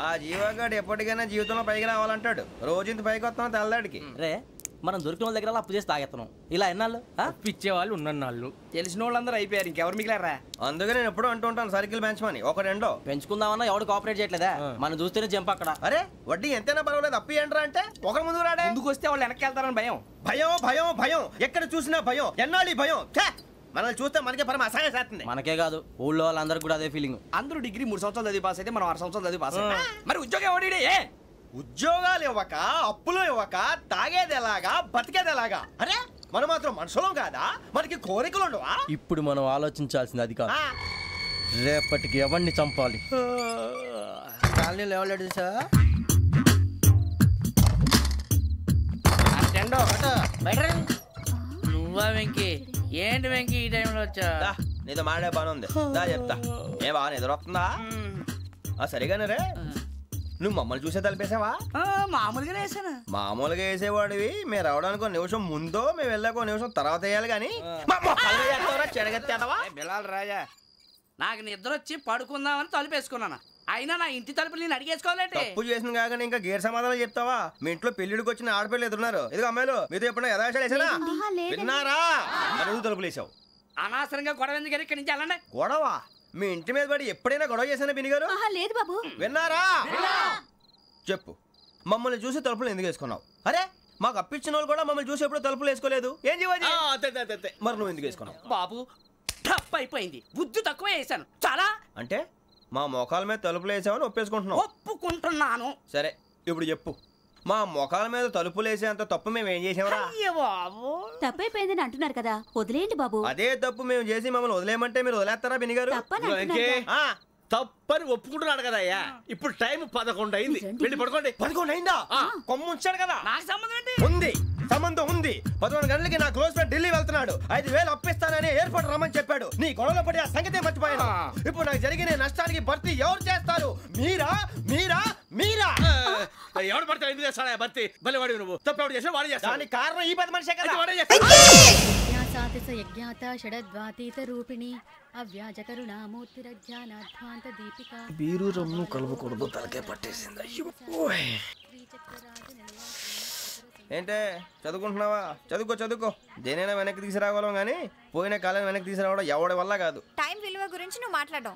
ఆ జీవగాడు ఎప్పటికైనా జీవితంలో పైకి రావాలంటాడు. రోజు ఇంత పైకి వస్తాను తెల్లడికి. రే మనం దొరికిన వాళ్ళ దగ్గర అప్పు చేసి తాగెత్తనం. ఇలా ఎన్నాళ్ళు పిచ్చేవాళ్ళు ఉన్నన్నాళ్ళు తెలిసిన వాళ్ళందరూ అయిపోయారు. ఇంకెవరు మిగిలారా? అందుకే నేను ఎప్పుడు అంటూ ఉంటాను సర్కిల్ బెంచ్ మని ఒక రెండో పెంచుకుందామన్నా ఎవడు కోఆపరేట్ చేయట్లేదా? మనం చూస్తేనే జంప్ అక్కడ. అరే వడ్డీ ఎంతైనా పర్వాలేదు అప్పు ఏంట్రా అంటే ఒక ముందు రాడే. ముందుకు వస్తే వాళ్ళు వెనక్కి వెళ్తారని భయం. భయం భయం భయం ఎక్కడ చూసినా భయం. ఎన్నాళ్ళు భయం. మనల్ని చూస్తే మనకే పరమ అసహాయం చేస్తుంది. మనకే కాదు ఊళ్ళో వాళ్ళందరికీ కూడా అదే ఫీలింగ్. అందరూ డిగ్రీ 3 సంవత్సరాలు చదివి పాస్ అయితే మనం 6 సంవత్సరాలు చదివి పాస్. మరి ఉద్యోగం ఎవడి? ఉద్యోగాలు ఇవ్వక అప్పులు ఇవ్వక తాగేది ఎలాగా బతికేది ఎలాగా? అరే మనం మాత్రం మనుషులం కాదా? మనకి కోరికలు ఉండవా? ఇప్పుడు మనం ఆలోచించాల్సింది అది కాదు, రేపటికి ఎవరిని చంపాలి. కాలనీలో ఎవరు సార్? నువ్వా వెంకీ? ఏంటి వెంకీ ఈ టైంలో వచ్చా? నీతో మాడే పని ఉంది దా చెప్తా. ఏ బాగా నిద్రొస్తుందా? సరిగానే రే నువ్వు మమ్మల్ని చూసే తలిపేసావా? మామూలుగానే వేసాను. మామూలుగా వేసేవాడివి. మేము రావడానికి 1 నిమిషం ముందో మేము వెళ్ళాక 1 నిమిషం తర్వాత వేయాలి కానీ బిలాల్ రాజా, నాకు నిద్ర వచ్చి పడుకుందామని తలుపేసుకున్నాను. అయినా నా ఇంటి తలుపులు నేను అడిగేసుకోవాలంటే తప్పు చేసిన కాక ఇంకా గేర్ సమాధానం చెప్తావా? మీ ఇంట్లో పెళ్లిడికి వచ్చిన ఆడపిల్లలు ఎదురున్నారు. ఇదిగో అమ్మాయిలు మీతో ఎప్పుడైనా యథాశాలు వేసానా? విన్నారా? అడుగు తలుపులు వేసావు. అనవసరంగా గొడవ ఎందుకు? ఇక్కడి నుంచి వెళ్ళండి. గొడవ? మీ ఇంటి మీద పడి ఎప్పుడైనా గొడవ చేశానా బిని గారు? లేదు బాబు. విన్నారా? చెప్పు, మమ్మల్ని చూసి తలుపులు ఎందుకు వేసుకున్నావు? అరే మాకు అప్పించిన వాళ్ళు కూడా మమ్మల్ని చూసి ఎప్పుడు తలుపులు వేసుకోలేదు. ఏం చేయాలి? మరి నువ్వు ఎందుకు వేసుకున్నావు? బాబు టప్ అయిపోయింది, బుద్ధి తక్కువ వేసాను చాలా. అంటే మా మోకాల మీద తలుపులు వేసామని ఒప్పేసుకుంటున్నావు? ఒప్పుకుంటున్నాను. సరే ఇప్పుడు చెప్పు, మా మొఖాల మీద తలుపులు వేసేంత తప్పు మేము ఏం చేసామరా? తప్పైపోయిందని అంటున్నారు కదా, వదిలేయండి బాబు. అదే తప్పు మేము చేసి మమ్మల్ని వదిలేయమంటే మీరు వదిలేస్తారా బినిగారు? తప్పని ఒప్పుకుంటున్నాడు కదా అయ్యా. ఇప్పుడు టైం 11 అయింది, వెళ్ళి పడుకోండి. 11 అయిందా? కొమ్ము ఉంచాడు కదా. నాకు సంబంధం ఏంటి? ఉంది, సంబంధం ఉంది. 11 గంటలకి నా క్లోజ్ ఫ్రెండ్ ఢిల్లీ వెళ్తున్నాడు. 5,000 అప్పిస్తానని ఎయిర్పోర్ట్ రమ్మని చెప్పాడు. నీ గొడవలో పడి ఆ సంగతే మర్చిపోయాను. ఇప్పుడు నాకు జరిగిన నష్టానికి భర్తీ ఎవరు చేస్తారు? మీరా మీరా మీరా? ఎవడు పడితే ఎందుకు చేస్తాడా భర్తీ? మళ్ళీ వాడి నువ్వు తప్పు ఎవడు చేసా వాడు చేస్తా. దానికి కారణం ఈ 10 మనిషే కదా. బీరు రమ్ము కలుపుకూడదు, తలకే పట్టేసింది. ఏంటే చదువుకుంటున్నావా? చదువుకో చదువుకో. దేనైనా వెనక్కి తీసుకురావాలం కానీ పోయిన కాలం వెనక్కి తీసుకురావడం ఎవడి వల్ల కాదు. టైం విలువ గురించి నువ్వు మాట్లాడడం.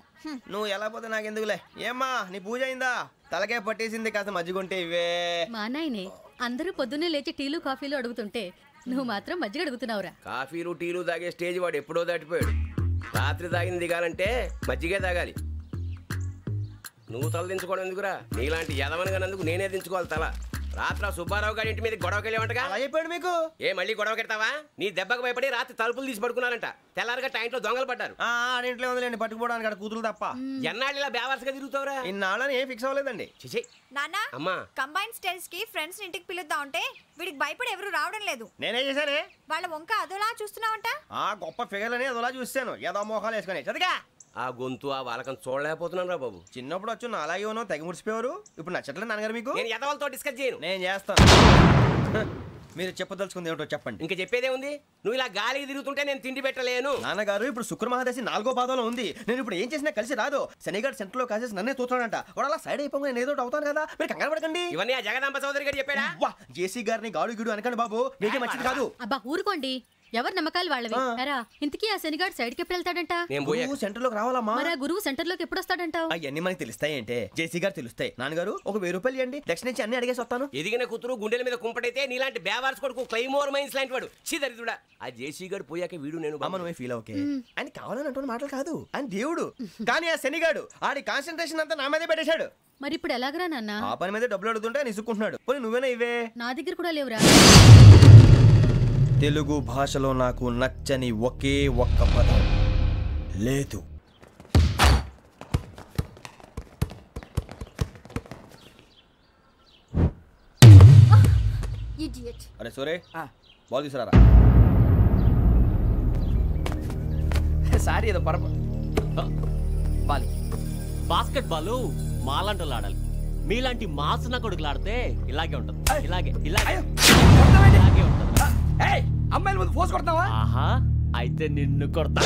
నువ్వు ఎలా పోతే నాకెందుకులే. ఏమ్మా నీ పూజ అయిందా? తలకే పట్టేసింది, కాస్త మజ్జిగుంటే ఇవే. మా నాయనే అందరూ పొద్దున్నే లేచి టీలు కాఫీలు అడుగుతుంటే నువ్వు మాత్రం మజ్జిగ అడుగుతున్నావురా. కాఫీలు టీలు తాగే స్టేజ్ వాడు ఎప్పుడో దాటిపోయాడు. రాత్రి తాగింది దిగాలంటే మజ్జిగే తాగాలి. నువ్వు తల దించుకోవడం ఎందుకురా? నీలాంటి యదవనగానందుకు నేనే దించుకోవాలి తల. రాత్రి సుబ్బారావు గారి ఇంటి మీద గొడవకి వెళ్ళేవంటగా. అలా చెప్పాడు మీకు? ఏ మళ్ళీ గొడవ కెడతావా? నీ దెబ్బకు భయపడి రాత్రి తలుపులు తీసి పడుకున్నారంట. తెల్లారగా టైంట్లో దొంగలు పడ్డారు. ఇంట్లో ఉందిలేండి, పట్టుకుపోవడానికి అక్కడ కూతురు తప్ప. ఎన్నాళ్ళు ఇలా బేవర్స్గా తిరుగుతావురా? ఇన్నాళ్ళని ఏం ఫిక్స్ అవ్వలేదండి. చిచి నాన్న, అమ్మా కంబైన్ స్టైల్స్ కి ఫ్రెండ్స్ ఇంటికి పిలుద్దాం అంటే వీడికి భయపడి ఎవరు రావడం లేదు. నేనే చేశానే? వాళ్ళ వంక అదోలా చూస్తున్నావంట. గొప్ప ఫిగర్లని అదోలా చూస్తాను. ఏదో మోహాలు వేసుకొని చదిగా. ఆ గొంతు ఆ వాళ్ళకం చూడలేకపోతున్నాను రా బాబు. చిన్నప్పుడు వచ్చి నా అలాగే ఉన్నావు, తెగ ముడిచిపోయారు. ఇప్పుడు నచ్చట్లేదు నాన్నగారు మీకు? నేను యదవలతో డిస్కస్ చేయను. నేను చేస్తాను. మీరు చెప్పదలుచుకుంది ఏమిటో చెప్పండి. ఇంకా చెప్పేదే ఉంది? నువ్వు ఇలా గాలికి తిరుగుతుంటే నేను తిండి పెట్టలేను. నాన్నగారు ఇప్పుడు శుక్ర మహాదశి 4వ పాదంలో ఉంది. నేను ఇప్పుడు ఏం చేసినా కలిసి రాదు. శనిగారు సెంటర్ లో కాసేసి నన్నే చూస్తున్నాడంట. వాడు అలా సైడ్ అయిపోయి నేను ఏదో అవుతాను కదా, మీరు కంగారు పడకండి. ఇవన్నీ ఆ జగదాంబ చౌదరి గారు చెప్పాడా? జేసీ గారిని గాడు గిడు అనకండి బాబు, మీకే మంచిది కాదు. అబ్బా ఊరుకోండి, ఎవరి నమ్మకాలు వాళ్ళవి. ఇంతకీ ఆ శనిగాడు సైడ్ కి ఎప్పుడు వెళ్తాడంట? సెంటర్ లోకి రావాలమ్మా. మరి ఆ గురువు సెంటర్ లోకి ఎప్పుడు వస్తాడంటావు? అవన్నీ మనకి తెలుస్తాయి అంటే జేసీ గారు తెలుస్తాయి. నాన్నగారు ఒక 1000 రూపాయలు ఇవ్వండి, దక్షిణ నుంచి అన్ని అడిగేసి వస్తాను. ఎదిగిన కూతురు గుండెల మీద కుంపటైతే నీలాంటి బేవార్స్ కొడుకు క్లైమోర్ మైన్స్ లాంటి వాడు చీదరిదుడా. ఆ జేసీ గారు పోయాక వీడు నేను నువ్వే ఫీల్ ఓకే. ఆయన కావాలని అంటున్న మాటలు కాదు, ఆయన దేవుడు. కానీ ఆ శనిగాడు ఆడి కాన్సన్ట్రేషన్ అంతా నా మీదే పెట్టేశాడు. మరి ఇప్పుడు ఎలాగరా నాన్న? ఆ పని మీద డబ్బులు అడుగుతుంటే నిసుకుంటున్నాడు. పోనీ నువ్వేనా ఇవే? నా దగ్గర కూడా లేవురా. తెలుగు భాషలో నాకు నచ్చని ఒకే ఒక్క పదం లేదు. అరే సోరే, బాల్ తీసుకురారా. సారీ ఏదో బాస్కెట్ బాల్ మాలాంటి ఆడాలి. మీలాంటి మాసన కొడుకులు ఆడితే ఇలాగే ఉంటుంది. ఇలాగే ఇలాగే ఇలాగే ఉంటుంది. అమ్మాయిల ముందు ఫోర్స్ కొడతావా? ఆహా, అయితే నిన్ను కొడతా.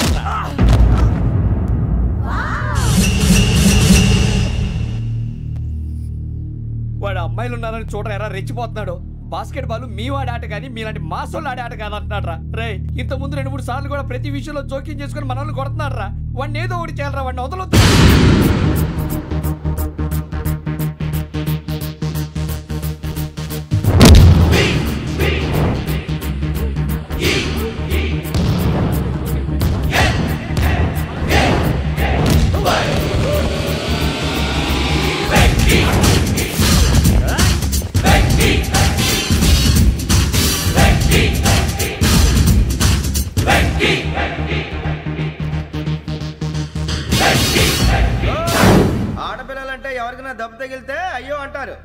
అమ్మాయిలు ఉన్నారని చూడరా ఎరా రెచ్చిపోతున్నాడు. బాస్కెట్ బాల్ మీ వాడి ఆట కానీ మీలాంటి మాసోళ్ళు ఆడే ఆట కాదు అంటున్నాడు రా. రే ఇంత ముందు 2-3 సార్లు కూడా ప్రతి విషయంలో జోక్యం చేసుకుని మన వాళ్ళు కొడుతున్నాడు రా. వాడిని ఏదో ఒకటి చేయాలరా, వాడిని వదలొద్దు. ఆడపిల్లలంటే ఎవరికైనా దెబ్బ తగిలితే అయ్యో అంటారు,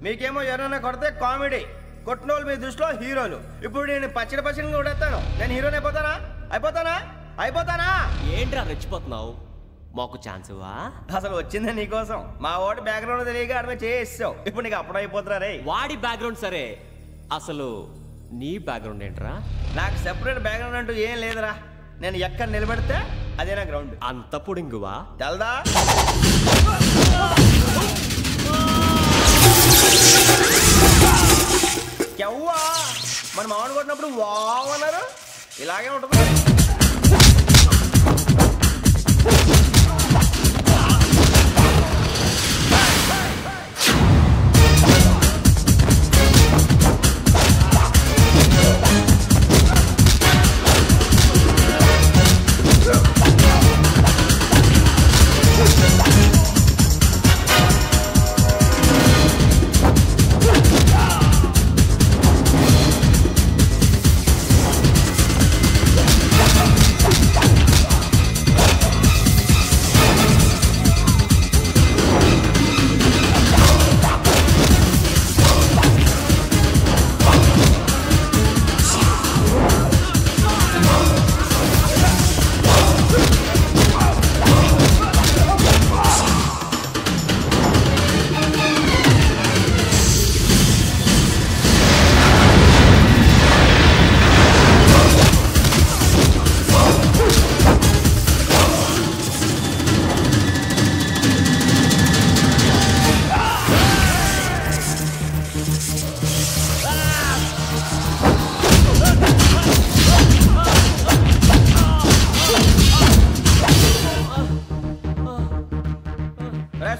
మీకేమో ఎవరైనా కొడితే కామెడీ. కొట్టినోళ్ళు మీ దృష్టిలో హీరోలు. ఇప్పుడు నేను పచ్చడి కొడేస్తాను, నేను హీరోని అయిపోతానా? ఏంట్రా రెచ్చిపోతున్నావు? మాకు ఛాన్స్ ఇవ్వా? అసలు వచ్చిందే నీకోసం. మా ఓటు బ్యాక్గ్రౌండ్ తెలియక ఆడమే చేసావు. ఇప్పుడు నీకు అప్పుడు అయిపోతున్నా రే. వాడి బ్యాక్గ్రౌండ్ సరే, అసలు నీ బ్యాక్గ్రౌండ్ ఏంట్రా? నాకు సెపరేట్ బ్యాక్గ్రౌండ్ అంటూ ఏం లేదురా. నేను ఎక్కడ నిలబెడితే అదే నా గ్రౌండ్. అంత పుడింగువా? తెల్దా? ఎవ్వా మన మామిడి కొట్టినప్పుడు వావ్ అన్నారు, ఇలాగే ఉంటుంది.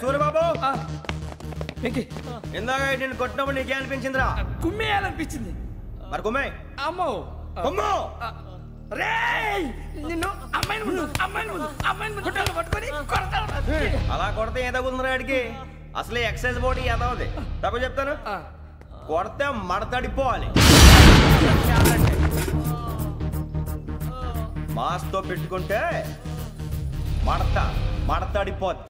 సూర్యబాబు, ఇందాక నేను కొట్టినప్పుడు నీకే అనిపించిందిరా? కుమ్మేయాలనిపించింది. మరి కుమ్మే. అమ్మో కుమ్ము. నిన్ను అమ్మాయిని పట్టుకొని అలా కొడితే ఏ తగ్గుతుందిరా ఆడికి? అసలే ఎక్సైజ్ బాడీ ఏదవుది. తప్పు చెప్తాను, కొడితే మడతడిపోవాలి. మాస్తో పెట్టుకుంటే మడతడిపోద్ది.